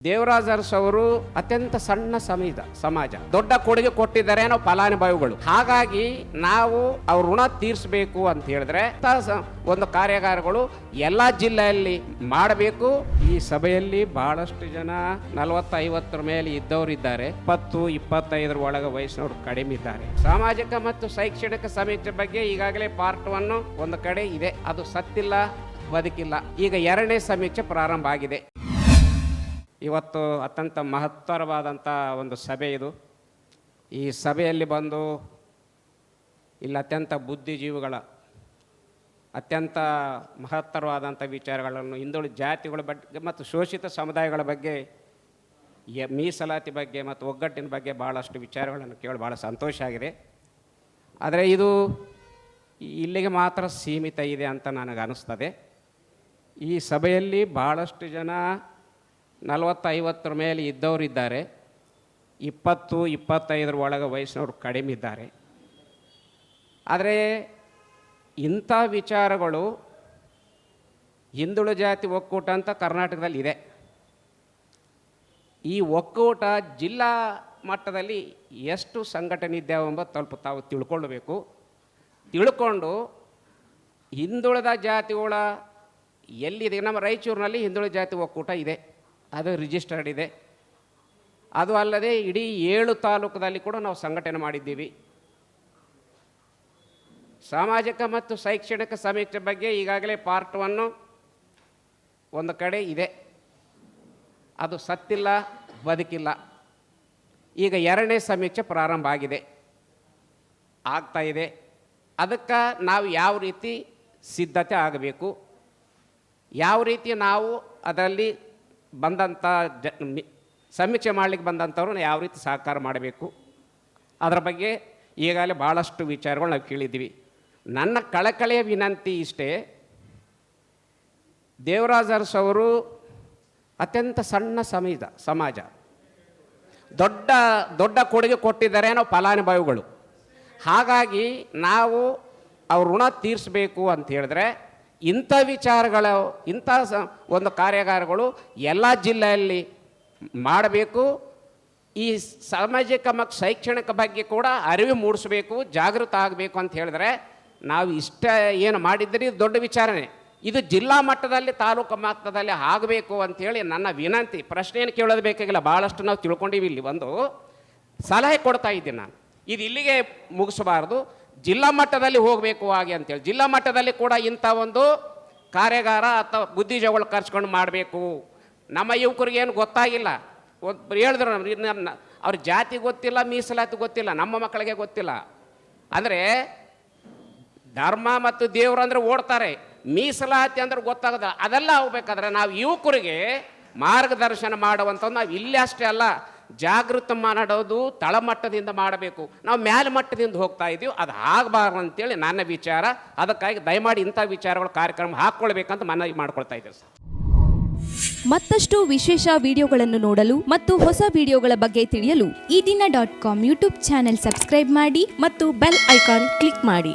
ದೇವರಾಜ್ ಅರಸ್ ಅವರು ಅತ್ಯಂತ ಸಣ್ಣ ಸಮಾಜ ದೊಡ್ಡ ಕೊಡುಗೆ ಕೊಟ್ಟಿದ್ದಾರೆ ನಾವು ಫಲಾನುಭವಿಗಳು. ಹಾಗಾಗಿ ನಾವು ಅವ್ರ ಋಣ ತೀರಿಸಬೇಕು ಅಂತ ಹೇಳಿದ್ರೆ ಒಂದು ಕಾರ್ಯಾಗಾರಗಳು ಎಲ್ಲಾ ಜಿಲ್ಲೆಯಲ್ಲಿ ಮಾಡಬೇಕು. ಈ ಸಭೆಯಲ್ಲಿ ಬಹಳಷ್ಟು ಜನ 40-50 ಮೇಲೆ ಇದ್ದವರು ಇದ್ದಾರೆ. 20-25 ಒಳಗೆ ವಯಸ್ಸಿನವರು ಕಡಿಮೆ ಇದ್ದಾರೆ. ಸಾಮಾಜಿಕ ಮತ್ತು ಶೈಕ್ಷಣಿಕ ಸಮೀಕ್ಷೆ ಬಗ್ಗೆ ಈಗಾಗಲೇ ಪಾರ್ಟ್ 1 ಒಂದು ಕಡೆ ಇದೆ, ಅದು ಸತ್ತಿಲ್ಲ ಬದುಕಿಲ್ಲ. ಈಗ 2ನೇ ಸಮೀಕ್ಷೆ ಪ್ರಾರಂಭ ಆಗಿದೆ. ಇವತ್ತು ಅತ್ಯಂತ ಮಹತ್ತರವಾದಂಥ ಒಂದು ಸಭೆ ಇದು. ಈ ಸಭೆಯಲ್ಲಿ ಬಂದು ಇಲ್ಲಿ ಅತ್ಯಂತ ಬುದ್ಧಿಜೀವಿಗಳ ಅತ್ಯಂತ ಮಹತ್ತರವಾದಂಥ ವಿಚಾರಗಳನ್ನು, ಹಿಂದುಳಿದ ಜಾತಿಗಳ ಬಗ್ಗೆ ಮತ್ತು ಶೋಷಿತ ಸಮುದಾಯಗಳ ಬಗ್ಗೆ, ಮೀಸಲಾತಿ ಬಗ್ಗೆ ಮತ್ತು ಒಗ್ಗಟ್ಟಿನ ಬಗ್ಗೆ ಭಾಳಷ್ಟು ವಿಚಾರಗಳನ್ನು ಕೇಳಿ ಭಾಳ ಸಂತೋಷ ಆಗಿದೆ. ಆದರೆ ಇದು ಇಲ್ಲಿಗೆ ಮಾತ್ರ ಸೀಮಿತ ಇದೆ ಅಂತ ನನಗೆ ಅನ್ನಿಸ್ತದೆ. ಈ ಸಭೆಯಲ್ಲಿ ಭಾಳಷ್ಟು ಜನ 40-50 ಮೇಲೆ ಇದ್ದವರು ಇದ್ದಾರೆ. 20-25 ಒಳಗೆ ವಯಸ್ಸಿನವರು ಕಡಿಮೆ ಇದ್ದಾರೆ. ಆದರೆ ಇಂಥ ವಿಚಾರಗಳು ಹಿಂದುಳಿದ ಜಾತಿ ಒಕ್ಕೂಟ ಅಂತ ಕರ್ನಾಟಕದಲ್ಲಿ ಇದೆ. ಈ ಒಕ್ಕೂಟ ಜಿಲ್ಲಾ ಮಟ್ಟದಲ್ಲಿ ಎಷ್ಟು ಸಂಘಟನೆ ಇದ್ದಾವೆ ಎಂಬುದು ಸ್ವಲ್ಪ ತಾವು ತಿಳ್ಕೊಳ್ಬೇಕು. ತಿಳ್ಕೊಂಡು ಹಿಂದುಳಿದ ಜಾತಿಗಳ ಎಲ್ಲಿದೆ, ನಮ್ಮ ರಾಯಚೂರಿನಲ್ಲಿ ಹಿಂದುಳಿದ ಜಾತಿ ಒಕ್ಕೂಟ ಇದೆ, ಅದು ರಿಜಿಸ್ಟರ್ಡ್ ಇದೆ. ಅದು ಅಲ್ಲದೆ ಇಡೀ 7 ತಾಲೂಕದಲ್ಲಿ ಕೂಡ ನಾವು ಸಂಘಟನೆ ಮಾಡಿದ್ದೀವಿ. ಸಾಮಾಜಿಕ ಮತ್ತು ಶೈಕ್ಷಣಿಕ ಸಮೀಕ್ಷೆ ಬಗ್ಗೆ ಈಗಾಗಲೇ ಪಾರ್ಟ್ 1 ಒಂದು ಕಡೆ ಇದೆ, ಅದು ಸತ್ತಿಲ್ಲ ಬದುಕಿಲ್ಲ. ಈಗ 2ನೇ ಸಮೀಕ್ಷೆ ಪ್ರಾರಂಭ ಆಗಿದೆ, ಆಗ್ತಾ ಇದೆ. ಅದಕ್ಕೆ ನಾವು ಯಾವ ರೀತಿ ಸಿದ್ಧತೆ ಆಗಬೇಕು, ಯಾವ ರೀತಿ ನಾವು ಅದರಲ್ಲಿ ಬಂದಂಥ ಸಮೀಕ್ಷೆ ಮಾಡಲಿಕ್ಕೆ ಬಂದಂಥವ್ರನ್ನ ಯಾವ ರೀತಿ ಸಹಕಾರ ಮಾಡಬೇಕು, ಅದರ ಬಗ್ಗೆ ಈಗಾಗಲೇ ಭಾಳಷ್ಟು ವಿಚಾರಗಳು ನಾವು ಕೇಳಿದ್ದೀವಿ. ನನ್ನ ಕಳಕಳೆಯ ವಿನಂತಿ ಇಷ್ಟೇ, ದೇವರಾಜ್ ಅರಸ್ ಅವರು ಅತ್ಯಂತ ಸಣ್ಣ ಸಮಾಜ ದೊಡ್ಡ ಕೊಡುಗೆ ಕೊಟ್ಟಿದ್ದಾರೆ ನಾವು ಫಲಾನುಭವಿಗಳು. ಹಾಗಾಗಿ ನಾವು ಅವ್ರ ಋಣ ತೀರಿಸಬೇಕು ಅಂತ ಹೇಳಿದ್ರೆ ಇಂಥ ವಿಚಾರಗಳು, ಇಂಥ ಒಂದು ಕಾರ್ಯಾಗಾರಗಳು ಎಲ್ಲ ಜಿಲ್ಲೆಯಲ್ಲಿ ಮಾಡಬೇಕು. ಈ ಸಾಮಾಜಿಕ ಮತ್ತು ಶೈಕ್ಷಣಿಕ ಬಗ್ಗೆ ಕೂಡ ಅರಿವು ಮೂಡಿಸಬೇಕು, ಜಾಗೃತ ಆಗಬೇಕು ಅಂತ ಹೇಳಿದ್ರೆ ನಾವು ಇಷ್ಟ ಏನು ಮಾಡಿದ್ರಿ ದೊಡ್ಡ ವಿಚಾರನೆ. ಇದು ಜಿಲ್ಲಾ ಮಟ್ಟದಲ್ಲಿ ತಾಲೂಕು ಮಟ್ಟದಲ್ಲಿ ಆಗಬೇಕು ಅಂಥೇಳಿ ನನ್ನ ವಿನಂತಿ. ಪ್ರಶ್ನೆಯನ್ನು ಕೇಳೋದು ಬೇಕಾಗಿಲ್ಲ, ಭಾಳಷ್ಟು ನಾವು ತಿಳ್ಕೊಂಡಿವಿ. ಇಲ್ಲಿ ಒಂದು ಸಲಹೆ ಕೊಡ್ತಾ ಇದ್ದೀನಿ ನಾನು, ಇದು ಇಲ್ಲಿಗೆ ಮುಗಿಸಬಾರ್ದು, ಜಿಲ್ಲಾ ಮಟ್ಟದಲ್ಲಿ ಹೋಗಬೇಕು ಹಾಗೆ ಅಂತೇಳಿ. ಜಿಲ್ಲಾ ಮಟ್ಟದಲ್ಲಿ ಕೂಡ ಇಂಥ ಒಂದು ಕಾರ್ಯಾಗಾರ ಅಥವಾ ಬುದ್ಧಿಜೀವಿಗಳು ಕರ್ಸ್ಕೊಂಡು ಮಾಡಬೇಕು. ನಮ್ಮ ಯುವಕರಿಗೆ ಏನು ಗೊತ್ತಾಗಿಲ್ಲ, ಒಬ್ಬರು ಹೇಳಿದ್ರು ಅವ್ರ ಜಾತಿ ಗೊತ್ತಿಲ್ಲ, ಮೀಸಲಾತಿ ಗೊತ್ತಿಲ್ಲ, ನಮ್ಮ ಮಕ್ಕಳಿಗೆ ಗೊತ್ತಿಲ್ಲ. ಅಂದರೆ ಧರ್ಮ ಮತ್ತು ದೇವರು ಅಂದರೆ ಓಡ್ತಾರೆ, ಮೀಸಲಾತಿ ಅಂದ್ರೆ ಗೊತ್ತಾಗೋದಿಲ್ಲ. ಅದೆಲ್ಲ ಹೋಗ್ಬೇಕಾದ್ರೆ ನಾವು ಯುವಕರಿಗೆ ಮಾರ್ಗದರ್ಶನ ಮಾಡುವಂಥದ್ದು ನಾವು ಇಲ್ಲಿ ಅಷ್ಟೇ ಅಲ್ಲ, ಜಾಗೃತ ಮಾಡೋದು ತಳಮಟ್ಟದಿಂದ ಮಾಡಬೇಕು. ನಾವು ಮೇಲ್ಮಟ್ಟದಿಂದ ಹೋಗ್ತಾ ಇದ್ದೀವಿ, ಅದು ಆಗಬಾರ್ದು ಅಂತೇಳಿ ನನ್ನ ವಿಚಾರ. ಅದಕ್ಕಾಗಿ ದಯಮಾಡಿ ಇಂಥ ವಿಚಾರಗಳು ಕಾರ್ಯಕ್ರಮ ಹಾಕ್ಕೊಳ್ಬೇಕಂತ ಮನವಿ ಮಾಡ್ಕೊಳ್ತಾ ಇದ್ದೇವೆ ಸರ್. ಮತ್ತಷ್ಟು ವಿಶೇಷ ವಿಡಿಯೋಗಳನ್ನು ನೋಡಲು ಮತ್ತು ಹೊಸ ವಿಡಿಯೋಗಳ ಬಗ್ಗೆ ತಿಳಿಯಲು ಈ ದಿನ .com ಯೂಟ್ಯೂಬ್ ಚಾನೆಲ್ ಸಬ್ಸ್ಕ್ರೈಬ್ ಮಾಡಿ ಮತ್ತು ಬೆಲ್ ಐಕಾನ್ ಕ್ಲಿಕ್ ಮಾಡಿ.